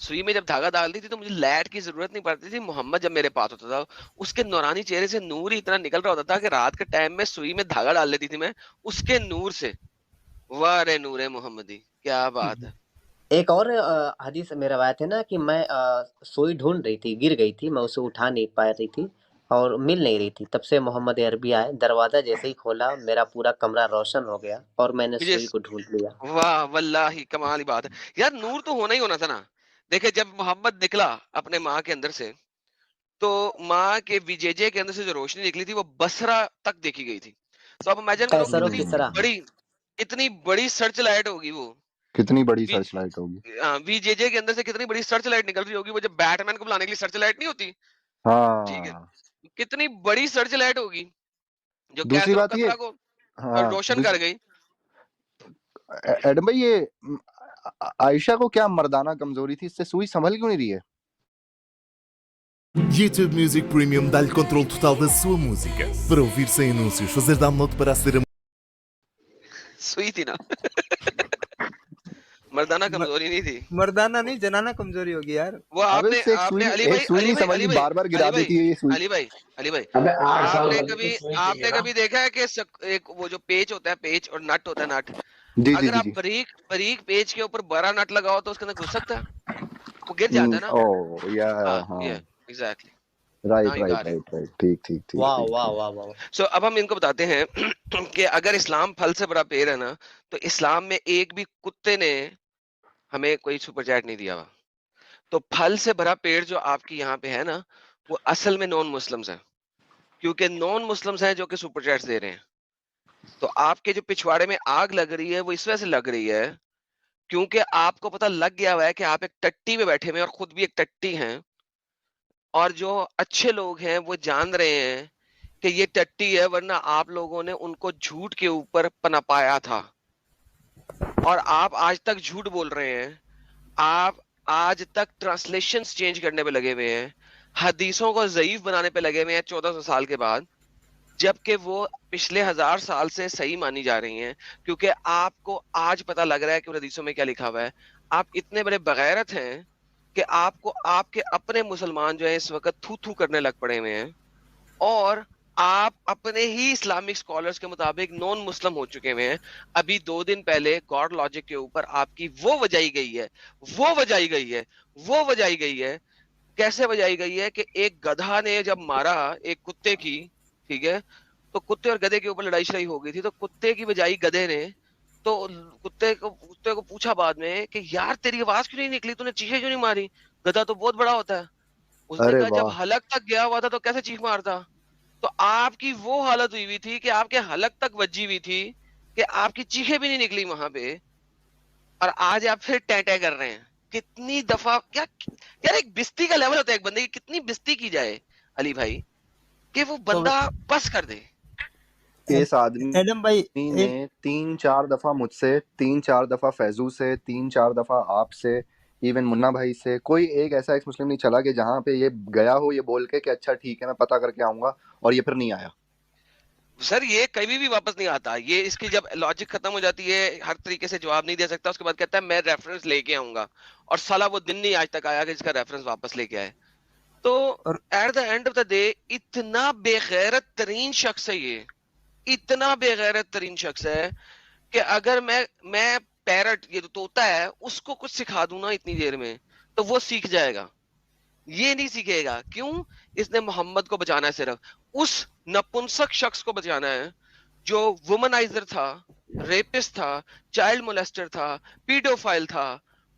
سوئی میں جب دھاگا ڈالتی تھی تو مجھے لائٹ کی ضرورت نہیں پڑتی تھی. محمد جب میرے پاس ہوتا تھا اس کے نورانی چہرے سے نور ہی اتنا نکل رہا ہوتا تھا کہ رات کے ٹائم میں سوئی میں دھاگا ڈال لیتی تھی میں اس کے نور سے. واہ رے نور محمدی, کیا بات ہے. ایک اور حدیث میں روایت ہے نا کہ میں سوئی ڈھونڈ رہی تھی, گر گئی تھی, میں اسے اٹھا نہیں پا رہی تھی اور مل نہیں رہی تھی. تب سے محمد عربی آئے, دروازہ جیسے ہی کھولا میرا پورا کمرہ روشن ہو گیا اور میں نے مجھے سوئی کو ڈھونڈ لیا. واہ واللہ کمال کی بات ہے یار, نور تو ہونا ہی ہونا تھا نا. دیکھیں جب محمد نکلا اپنے ماں کے اندر سے تو ماں کے ویجے کے اندر سے جو روشنی نکلی تھی وہ بسرا تک دیکھی گئی تھی. تو آپ امیجن کرو قیصر و کسریٰ. اتنی بڑی سرچ لائٹ ہوگی وہ, کتنی بڑی سرچ لائٹ ہوگی. وی جے جے کے اندر سے کتنی بڑی سرچ لائٹ نکل رہی ہوگی. وہ جب بیٹ مین کو بلانے کے لیے سرچ لائٹ نہیں ہوتی, ٹھیک ہے, ہاں کتنی بڑی سرچ لائٹ ہوگی جو دوسری کیسر و بات یہ, کسرا کو ہاں روشن کر گئی. ایڈم بھائی یہ عائشہ کو کیا mardana کمزوری تھی, اس سے سوئی سنبھل کیوں نہیں رہی ہے؟ YouTube Music Premium dá-lhe controle total da sua música. Para ouvir sem anúncios, fazer download para aceder a سوئی تھی نا, مردانہ کمزوری نہیں تھی. مردانہ نہیں, جنانہ کمزوری ہوگی یار. وہ آپ نے علی بھائی سوئی نہیں سنبھلی, بار بار گرا دیتی ہے یہ سوئی. علی بھائی ابے 8 آپ سال نے بچے کبھی تو سوئی چاہیے نا. دیکھا ہے کہ ایک وہ جو پیچ ہوتا ہے, پیچ اور نٹ ہوتا ہے, نٹ جی جی اگر جی آپ جی. باریک پیچ کے اوپر بڑا نٹ لگاؤ تو اس کے اندر گھس سکتا ہے, وہ گر جاتا ہے نا. او یا ہاں, exactly. Right right right right, ٹھیک ٹھیک ٹھیک. واہ واہ واہ واہ. سو اب ہم ان کو بتاتے ہیں کہ اگر اسلام پھل سے بڑا پیڑ ہے نا, تو اسلام میں ایک بھی کتے نے ہمیں کوئی سپر چیٹ نہیں دیا ہوا. تو پھل سے بھرا پیڑ جو آپ کی یہاں پہ ہے نا, وہ اصل میں نان مسلمز ہیں, کیونکہ نان مسلمز ہیں جو کہ سپر چیٹس دے رہے ہیں. تو آپ کے جو پچھواڑے میں آگ لگ رہی ہے وہ اس وجہ سے لگ رہی ہے کیونکہ آپ کو پتہ لگ گیا ہوا ہے کہ آپ ایک ٹٹی میں بیٹھے ہوئے اور خود بھی ایک ٹٹی ہیں, اور جو اچھے لوگ ہیں وہ جان رہے ہیں کہ یہ ٹٹی ہے, ورنہ آپ لوگوں نے ان کو جھوٹ کے اوپر پنپایا تھا اور آپ آج تک جھوٹ بول رہے ہیں. آپ آج تک ٹرانسلیشنز چینج کرنے پہ لگے ہوئے ہیں, حدیثوں کو ضعیف بنانے پہ لگے ہوئے ہیں 1400 سال کے بعد, جبکہ وہ پچھلے 1000 سال سے صحیح مانی جا رہی ہیں, کیونکہ آپ کو آج پتہ لگ رہا ہے کہ حدیثوں میں کیا لکھا ہوا ہے. آپ اتنے بڑے بغیرت ہیں کہ آپ کو آپ کے اپنے مسلمان جو ہیں اس وقت تھو تھو کرنے لگ پڑے ہوئے ہیں, اور آپ اپنے ہی اسلامک سکالرز کے مطابق نان مسلم ہو چکے ہوئے ہیں. ابھی 2 دن پہلے گاڈ لاجک کے اوپر آپ کی وہ وجائی گئی ہے. کیسے بجائی گئی ہے کہ ایک گدھا نے جب مارا ایک کتے کی, ٹھیک ہے, تو کتے اور گدھے کے اوپر لڑائی شڑائی ہو گئی تھی, تو کتے کی بجائی گدھے نے, تو کتے کو پوچھا بعد میں کہ یار تیری آواز کیوں نہیں نکلی, تو نے چیخیں کیوں نہیں ماری, گدھا تو بہت بڑا ہوتا ہے. اس نے ارے کہا جب واہ, حلق تک گیا ہوا تھا تو کیسے چیخ مارتا. تو آپ کی وہ حالت ہوئی ہوئی تھی کہ آپ کے حلق تک وجی ہوئی تھی کہ آپ کی چیخیں بھی نہیں نکلی وہاں پہ, اور آج آپ پھر ٹیں کر رہے ہیں. کتنی دفعہ کیا یار, ایک بستی کا لیول ہوتا ہے ایک بندے کی, کتنی بستی کی جائے علی بھائی کہ وہ تو بندہ بس کر دے. اس ایڈم بھائی آدمی نے 3-4 دفعہ مجھ سے, 3-4 دفعہ فیضو سے, 3-4 دفعہ آپ سے, ایون منا بھائی سے, کوئی ایک ایسا ایکس مسلم نہیں چلا کہ جہاں پہ یہ گیا ہو یہ بول کے کہ اچھا ٹھیک ہے میں پتہ کر کے آؤں گا, اور یہ پھر نہیں آیا. سر یہ کبھی بھی واپس نہیں آتا, یہ اس کی جب لاجک ختم ہو جاتی ہے ہر طریقے سے جواب نہیں دے سکتا, اس کے بعد کہتا ہے میں ریفرنس لے کے آؤں گا, اور سالا وہ دن نہیں آج تک آیا کہ جس کا ریفرنس واپس لے کے آئے. تو اور at the end of the day اتنا بے غیرت ترین شخص ہے, یہ اتنا بے غیرت ترین شخص ہے کہ اگر میں پیرٹ, یہ طوطا ہے, اس کو کچھ سکھا دوں نا اتنی دیر میں تو وہ سیکھ جائے گا, یہ نہیں سیکھے گا. کیوں؟ اس نے محمد کو بچانا ہے, صرف اس نپنسک شخص کو بچانا ہے جو وومنائزر تھا, ریپسٹ تھا, چائلڈ مولیسٹر تھا, پیڈوفائل تھا,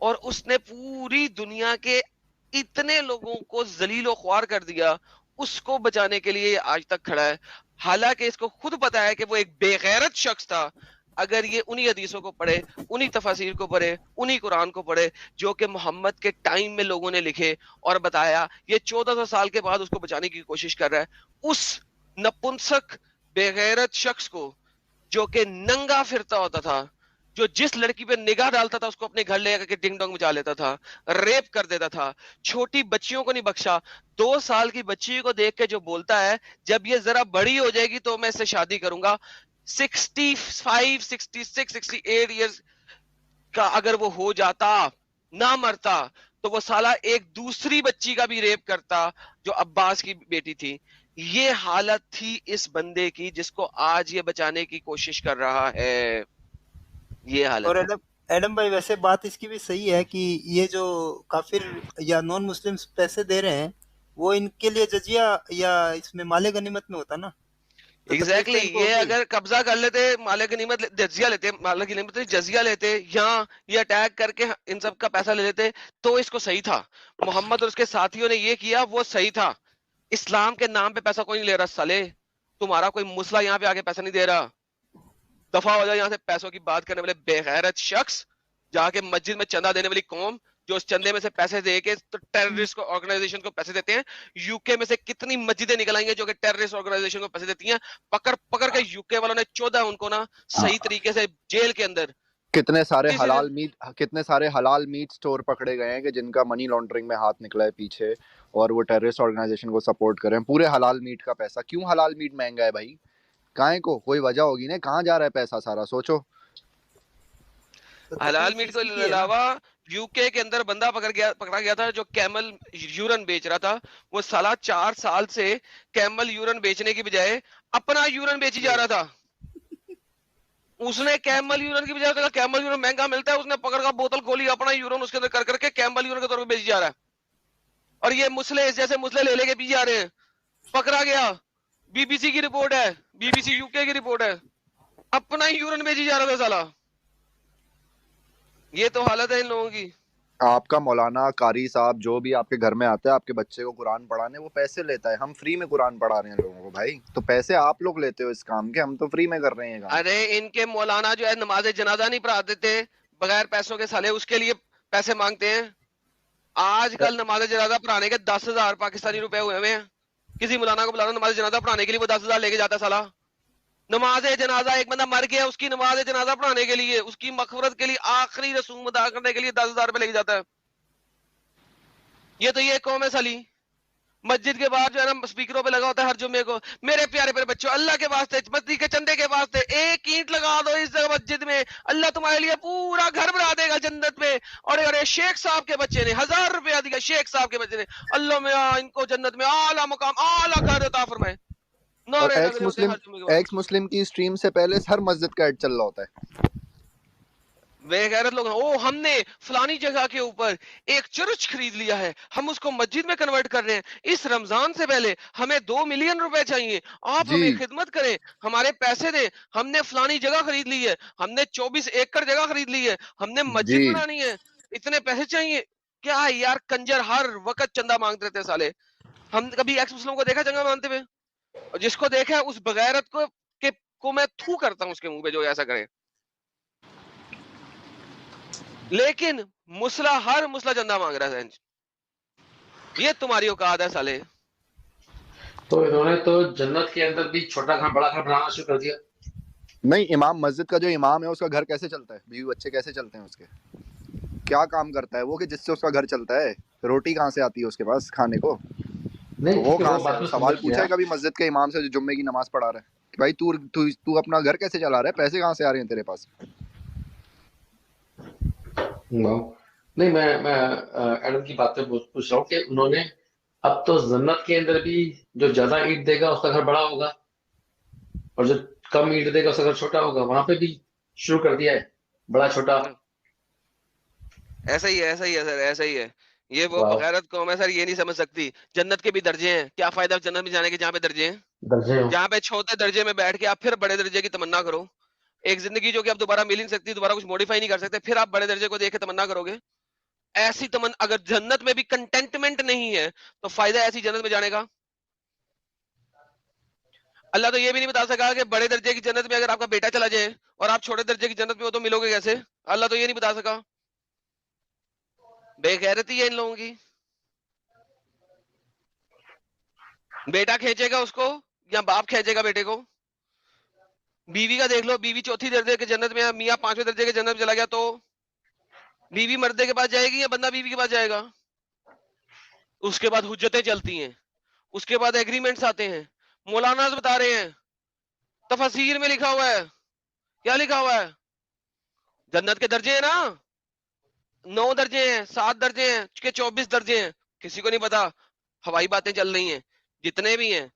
اور اس نے پوری دنیا کے اتنے لوگوں کو ذلیل و خوار کر دیا. اس کو بچانے کے لیے آج تک کھڑا ہے, حالانکہ اس کو خود پتا ہے کہ وہ ایک بے غیرت شخص تھا. اگر یہ انہی حدیثوں کو پڑھے, انہی تفاسیر کو پڑھے, انہی قرآن کو پڑھے جو کہ محمد کے ٹائم میں لوگوں نے لکھے اور بتایا, یہ 1400 سال کے بعد اس کو بچانے کی کوشش کر رہا ہے. اس نپنسک بے غیرت شخص کو جو کہ ننگا پھرتا ہوتا تھا, جو جس لڑکی پہ نگاہ ڈالتا تھا اس کو اپنے گھر لے کر کے ڈنگ ڈونگ بجا لیتا تھا, ریپ کر دیتا تھا, چھوٹی بچیوں کو نہیں بخشا. 2 سال کی بچی کو دیکھ کے جو بولتا ہے جب یہ ذرا بڑی ہو جائے گی تو میں اس سے شادی کروں گا. 65 66 68 ایئرز کا اگر وہ ہو جاتا نہ مرتا تو وہ سالہ ایک دوسری بچی کا بھی ریپ کرتا جو عباس کی بیٹی تھی. یہ حالت تھی اس بندے کی جس کو آج یہ بچانے کی کوشش کر رہا ہے. یہ اور حالت ہے. ایڈم بھائی ویسے بات اس کی بھی صحیح ہے کہ یہ جو کافر یا نان مسلم پیسے دے رہے ہیں وہ ان کے لیے جزیہ یا اس میں مال غنیمت میں ہوتا نا، تو تکلیف تو ایگزیکٹلی ان کو یہ ہوگی. اگر قبضہ کر لیتے مال غنیمت جزیہ لیتے مال غنیمت جزیہ لیتے یا یہ اٹیک کر کے ان سب کا پیسہ لے لیتے تو اس کو صحیح تھا. محمد اور اس کے ساتھیوں نے یہ کیا وہ صحیح تھا. اسلام کے نام پہ پیسہ کوئی نہیں لے رہا سالے. تمہارا کوئی مسئلہ یہاں پہ آگے پیسہ نہیں دے رہا. دفعہ ہو جائے یہاں سے پیسوں کی بات کرنے والے بے غیرت شخص. جا کے مسجد میں چندہ دینے والی قوم جو اس چندے میں سے پیسے دے کے ٹیررسٹ کو آرگنائزیشن کو پیسے دیتے ہیں. یو کے میں سے کتنی مسجدیں نکل آئی ہیں جو کہ ٹیررسٹ آرگنائزیشن کو پیسے دیتی ہیں. پکڑ پکڑ کے یو کے والوں نے 14 ان کو نا صحیح طریقے سے جیل کے اندر. کتنے سارے حلال میٹ سٹور پکڑے گئے ہیں کہ جن کا منی لانڈرنگ میں ہاتھ نکلا ہے پیچھے اور وہ ٹیررسٹ آرگنائزیشن کو سپورٹ کریں. پورے حلال میٹ کا پیسہ کیوں حلال میٹ مہنگا ہے بھائی؟ کائیں کو کوئی وجہ ہوگی نا. کہاں جا رہا ہے پیسہ سارا سوچو. تو حلال تکلیف میٹ اس کو کی بھی ہے نا. علاوہ یو کے اندر بندہ پکڑا گیا تھا جو کیمل یورن بیچ رہا تھا. وہ سالہ 4 سال سے کیمل یورن بیچنے کی بجائے اپنا یورن بیچی جا رہا تھا. اس نے کیمل یورن کی بجائے کیمل یورن مہنگا ملتا ہے اس نے پکڑ کا بوتل کھولی اپنا یورن اس کے اندر کر کے کیمل یورن کے طور پہ بیچی جا رہا ہے. اور یہ مسلے جیسے مسلے لے کے پی جا رہے ہیں. پکڑا گیا. بی بی سی کی رپورٹ ہے. بی بی سی یو کے کی رپورٹ ہے. اپنا ہی یورن بیچی جا رہا تھا سالہ. یہ تو حالت ہے ان لوگوں کی. آپ کا مولانا قاری صاحب جو بھی آپ کے گھر میں آتا ہے آپ کے بچے کو قرآن پڑھانے وہ پیسے لیتا ہے. ہم فری میں قرآن پڑھا رہے ہیں لوگوں کو بھائی. تو پیسے آپ لوگ لیتے ہو اس کام کے, ہم تو فری میں کر رہے ہیں کام. ارے ان کے مولانا جو ہے نماز جنازہ نہیں پڑھاتے تھے بغیر پیسوں کے سالے اس کے لیے پیسے مانگتے ہیں. آج کل نماز جنازہ پڑھانے کے 10,000 پاکستانی روپے ہوئے ہوئے ہیں. کسی مولانا کو بلانا نماز جنازہ پڑھانے کے لیے وہ 10,000 لے کے جاتا ہے سالہ. نماز جنازہ ایک بندہ مر گیا اس کی نماز جنازہ پڑھانے کے لیے اس کی مغفرت کے لیے آخری رسوم ادا کرنے کے لیے 10,000 روپے لے کے جاتا ہے. یہ تو یہ قوم ہے سالی. مسجد کے بعد جو ہے نا اسپیکروں پہ لگا ہوتا ہے ہر جمعے کو میرے پیارے پیارے بچوں اللہ کے واسطے مسجد کے چندے کے واسطے ایک اینٹ لگا دو اس مسجد میں اللہ تمہارے لیے پورا گھر بنا دے گا جنت میں. اور شیخ صاحب کے بچے نے 1,000 روپیہ دیا. شیخ صاحب کے بچے نے اللہ میں ان کو جنت میں اعلیٰ مقام اعلیٰ گھر عطا فرمائے. اور نعرے لگ رہے ہوتے ہیں ہر جمعے کے بعد. ایکس مسلم کی اسٹریم سے پہلے ہر مسجد کا ایڈ چل رہا ہوتا ہے. بے غیرت لوگ ہم نے فلانی جگہ کے اوپر ایک چرچ خرید لیا ہے ہم اس کو مسجد میں کنورٹ کر رہے ہیں. اس رمضان سے پہلے ہمیں 2 ملین روپے چاہیے آپ ہمیں جی خدمت کریں ہمارے پیسے دیں. ہم نے فلانی جگہ خرید لی ہے ہم نے 24 ایکڑ جگہ خرید لی ہے ہم نے مسجد جی بنانی ہے اتنے پیسے چاہیے. کیا ہے یار کنجر ہر وقت چندہ مانگتے رہتے سالے. ہم کبھی ایکس مسلم کو دیکھا چندہ مانگتے ہوئے؟ اور جس کو دیکھا اس بغیرت کو میں تھو کرتا ہوں اس کے منہ پہ جو ایسا کرے. لیکن ہر مسئلہ چندہ مانگ رہا ہے. یہ تمہاری اوقات ہے سالے. تو انہوں نے تو جنت کے اندر بھی چھوٹا گھر بڑا گھر بنانا شروع کر دیا. نہیں, امام مسجد کا جو امام ہے اس کا گھر کیسے چلتا ہے؟ بیوی بچے کیسے چلتے ہیں اس کے؟ کیا کام کرتا ہے وہ کہ جس سے اس کا گھر چلتا ہے؟ روٹی کہاں سے آتی ہے اس کے پاس کھانے کو؟ نہیں وہ ٹھیک ہے کہاں وہ سے بات میں سوال سمجھ پوچھا گیا. ہے کبھی مسجد کے امام سے جو جمعے کی نماز پڑھا رہا ہے کہ بھائی تو اپنا گھر کیسے چلا رہا ہے؟ پیسے کہاں سے آ رہے ہیں تیرے پاس؟ نہیں میں ایڈم کی بات پہ پوچھ رہا ہوں کہ انہوں نے اب تو جنت کے اندر بھی جو زیادہ اینٹ دے گا اس کا گھر بڑا ہوگا اور جو کم اینٹ دے گا اس کا گھر چھوٹا ہوگا. وہاں پہ بھی شروع کر دیا ہے بڑا چھوٹا. ایسا ہی ہے سر ایسا ہی ہے. یہ وہ واو بغیرت قوم ہے سر یہ نہیں سمجھ سکتی. جنت کے بھی درجے ہیں. کیا فائدہ جنت میں جانے کے جہاں پہ درجے ہیں درجے ہوں. جہاں پہ چھوٹے درجے میں بیٹھ کے آپ پھر بڑے درجے کی تمنا کرو. ایک زندگی جو کہ آپ دوبارہ مل نہیں سکتی دوبارہ کچھ موڈیفائی نہیں کر سکتے پھر آپ بڑے درجے کو دیکھ کے تمنا کرو گے. ایسی اگر جنت میں بھی کنٹینٹمنٹ نہیں ہے تو فائدہ ایسی جنت میں جانے کا. اللہ تو یہ بھی نہیں بتا سکا کہ بڑے درجے کی جنت میں اگر آپ کا بیٹا چلا جائے اور آپ چھوٹے درجے کی جنت میں ہو تو ملو گے کیسے؟ اللہ تو یہ نہیں بتا سکا. بے غیرتی ہے ان لوگوں کی. بیٹا کھینچے گا اس کو یا باپ کھینچے گا بیٹے کو؟ بیوی کا دیکھ لو بیوی 4 درجے کے جنت میں میاں 5ویں درجے کے جنت میں چلا گیا تو بیوی مردے کے پاس جائے گی یا بندہ بیوی کے پاس جائے گا؟ اس کے بعد حجتیں چلتی ہیں اس کے بعد ایگریمنٹس آتے ہیں. مولانا بتا رہے ہیں تفسیر میں لکھا ہوا ہے. کیا لکھا ہوا ہے؟ جنت کے درجے ہیں نا. 9 درجے ہیں, 7 درجے ہیں کہ 24 درجے ہیں, کسی کو نہیں پتا. ہوائی باتیں چل رہی ہیں, جتنے بھی ہیں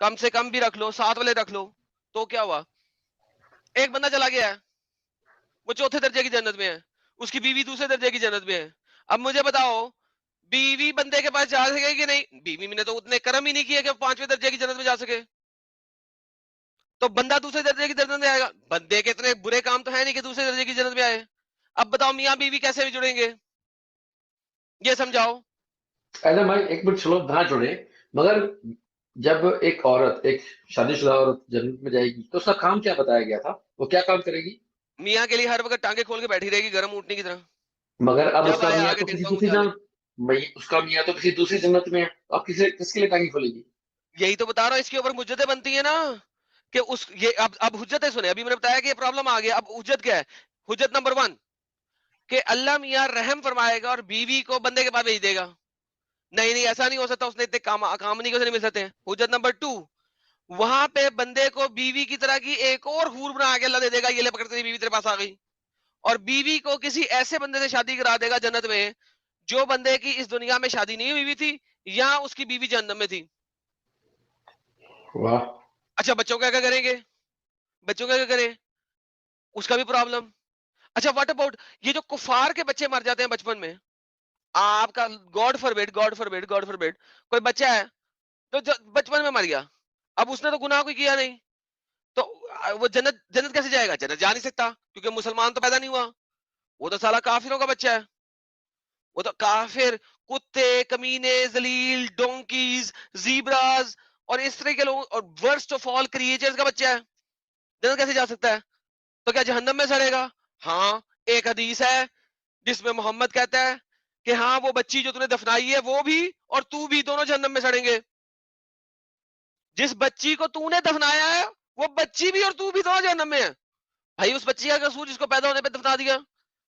کم سے کم بھی رکھ لو, 7 والے رکھ لو, تو کیا ہوا؟ ایک بندہ چلا گیا ہے, وہ 4تھے درجے کی جنت میں ہے, اس کی بیوی دوسرے درجے کی جنت میں ہے. اب مجھے بتاؤ, بیوی بندے کے پاس جا سکے کہ نہیں؟ بیوی نے تو اتنے کرم ہی نہیں کیے کہ 5ویں درجے کی جنت میں جا سکے, تو بندہ دوسرے درجے کی جنت میں آئے گا. بندے کے اتنے برے کام تو ہے نہیں کہ دوسرے درجے کی جنت میں آئے. اب بتاؤ میاں بیوی کیسے بھی جڑیں گے, یہ سمجھاؤ. ایڈم بھائی ایک منٹ چلو نہ جڑے, مگر جب ایک عورت, ایک شادی شدہ عورت جنت میں جائے گی تو اس کا کام کیا بتایا گیا تھا, وہ کیا کام کرے گی؟ میاں کے لیے ہر وقت ٹانگے کھول کے بیٹھی رہے گی گرم اونٹنی کی طرح, مگر اب اس جب کا آئے میاں آگے تو ٹنگ کسی ٹانگ دوسری اچھالے. اس کا میاں تو کسی دوسری جنت میں ہے, اب کس کے لیے ٹانگی کھولے گی؟ یہی تو بتا رہا ہوں, اس کے اوپر حجتیں بنتی ہیں نا کہ اس یہ اب حجتیں سنیں. ابھی میں نے بتایا کہ یہ پرابلم آ گیا. اب حجت کیا ہے؟ حجت نمبر 1 کہ اللہ میاں رحم فرمائے گا اور بیوی کو بندے کے پاس بھیج دے گا. نہیں ایسا نہیں ہو سکتا, اس نے اتنے کام نہیں کیسے نہیں مل سکتے. حجت نمبر 2, وہاں پہ بندے کو بیوی کی طرح کی ایک اور حور بنا کے اللہ دے دے گا, یہ لے پکڑ تیری بیوی تیرے پاس آ گئی. اور بیوی کو کسی ایسے بندے سے شادی کرا دے گا جنت میں جو بندے کی اس دنیا میں شادی نہیں ہوئی تھی یا اس کی بیوی جہنم میں تھی. واہ. اچھا بچوں کا کیا کریں گے؟ بچوں کا کیا کریں؟ اس کا بھی پرابلم. اچھا واٹ اباؤٹ یہ جو کفار کے بچے مر جاتے ہیں بچپن میں, آپ کا گاڈ فوربیڈ کوئی بچہ ہے تو بچپن میں مر گیا, اب اس نے تو گناہ کوئی کیا نہیں, تو وہ جنت کیسے جائے گا؟ جنت جا نہیں سکتا کیونکہ مسلمان تو پیدا نہیں ہوا, وہ تو سالا کافروں کا بچہ ہے. وہ تو کافر, کتے, کمینے, ذلیل, ڈونکیز, زیبراز اور اس طرح کے لوگ اور ورسٹ آف آل کریچرز کا بچہ ہے, جنت کیسے جا سکتا ہے؟ تو کیا جہنم میں سڑے گا؟ ہاں, ایک حدیث ہے جس میں محمد کہتا ہے کہ ہاں وہ بچی جو تم نے دفنائی ہے وہ بھی اور تو بھی دونوں جہنم میں سڑیں گے. جس بچی کو تو نے دفنایا ہے وہ بچی بھی اور تو بھی دونوں جہنم میں ہے. بھائی اس بچی کا قصور جس کو پیدا ہونے پہ دفنا دیا.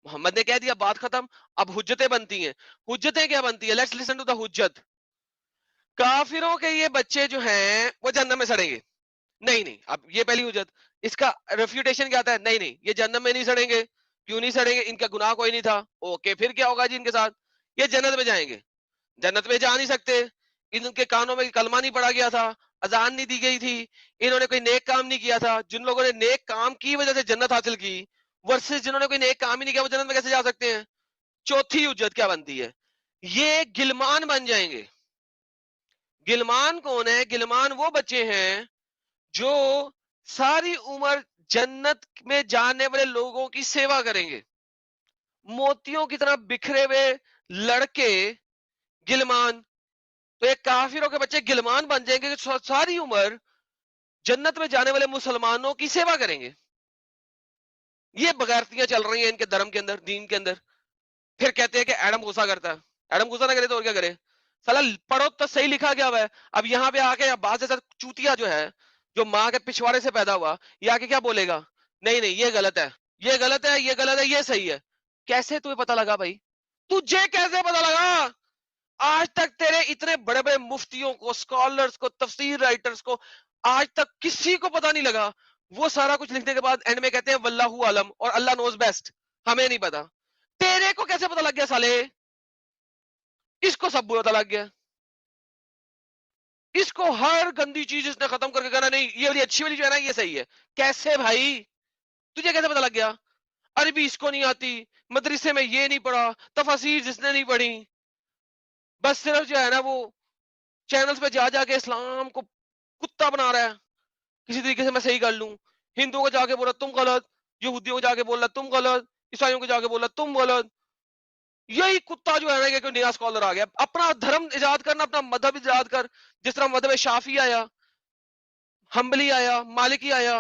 محمد نے کہہ دیا, بات ختم. اب حجتیں بنتی ہیں. حجتیں کیا بنتی ہیں؟ لیٹس لسن ٹو دا حجت. کافروں کے یہ بچے جو ہیں وہ جہنم میں سڑیں گے. نہیں اب یہ پہلی حجت. اس کا ریفیوٹیشن کیا آتا ہے؟ نہیں یہ جہنم میں نہیں سڑیں گے. کیوں نہیں سڑیں گے؟ ان کا گناہ کوئی نہیں تھا. اوکے, پھر کیا ہوگا جی ان کے ساتھ؟ یہ جنت میں جائیں گے. جنت میں جا نہیں سکتے, ان کے کانوں میں کلمہ نہیں پڑا گیا تھا, اذان نہیں دی گئی تھی, انہوں نے کوئی نیک کام نہیں کیا تھا. جن لوگوں نے نیک کام کی وجہ سے جنت حاصل کی ورسز جنہوں نے کوئی نیک کام ہی نہیں کیا, وہ جنت میں کیسے جا سکتے ہیں؟ چوتھی حجت کیا بنتی ہے؟ یہ گلمان بن جائیں گے. گلمان کون ہے؟ گلمان وہ بچے ہیں جو ساری عمر جنت میں جانے والے لوگوں کی سیوا کریں گے. موتیوں کی طرح بکھرے ہوئے لڑکے گلمان. تو ایک کافروں کے بچے گلمان بن جائیں گے کہ ساری عمر جنت میں جانے والے مسلمانوں کی سیوا کریں گے. یہ بغیرتیاں چل رہی ہیں ان کے دھرم کے اندر, دین کے اندر. پھر کہتے ہیں کہ ایڈم غصہ کرتا ہے. ایڈم غصہ نہ کرے تو اور کیا کرے؟ سالا پڑھو تو صحیح لکھا گیا ہوا ہے. اب یہاں پہ آ کے بعض ایسا چوتیا جو ہے جو ماں کے پچھواڑے سے پیدا ہوا, یہ آ کے کیا بولے گا؟ نہیں یہ غلط ہے, یہ غلط ہے, یہ غلط ہے, یہ صحیح ہے. کیسے تمہیں پتا لگا بھائی؟ تجھے کیسے پتا لگا؟ آج تک تیرے اتنے بڑے بڑے مفتیوں کو, اسکالرز کو, تفسیر رائٹرز کو آج تک کسی کو پتا نہیں لگا. وہ سارا کچھ لکھنے کے بعد اینڈ میں کہتے ہیں واللہ عالم اور اللہ نوز بیسٹ, ہمیں نہیں پتا. تیرے کو کیسے پتا لگ گیا سالے؟ اس کو سب پتا لگ گیا. اس کو ہر گندی چیز اس نے ختم کر کے کہنا نہیں یہ والی اچھی والی جو ہے نا یہ صحیح ہے. کیسے بھائی؟ تجھے کیسے پتا لگ گیا؟ عربی اس کو نہیں آتی, مدرسے میں یہ نہیں پڑھا, تفاسیر جس نے نہیں پڑھی, بس صرف جو ہے نا وہ چینلز پہ جا کے اسلام کو کتا بنا رہا ہے کسی طریقے سے میں صحیح کر لوں. ہندوؤں کو جا کے بولا تم غلط, یہودیوں کو جا کے بولا تم غلط, عیسائیوں کو جا کے بولا تم غلط. یہی کتا جو ہے نا کہ نیا اسکالر آ گیا. اپنا دھرم ایجاد کرنا, اپنا مذہب ایجاد کر, جس طرح مذہب شافعی آیا, حنبلی آیا, مالکی آیا,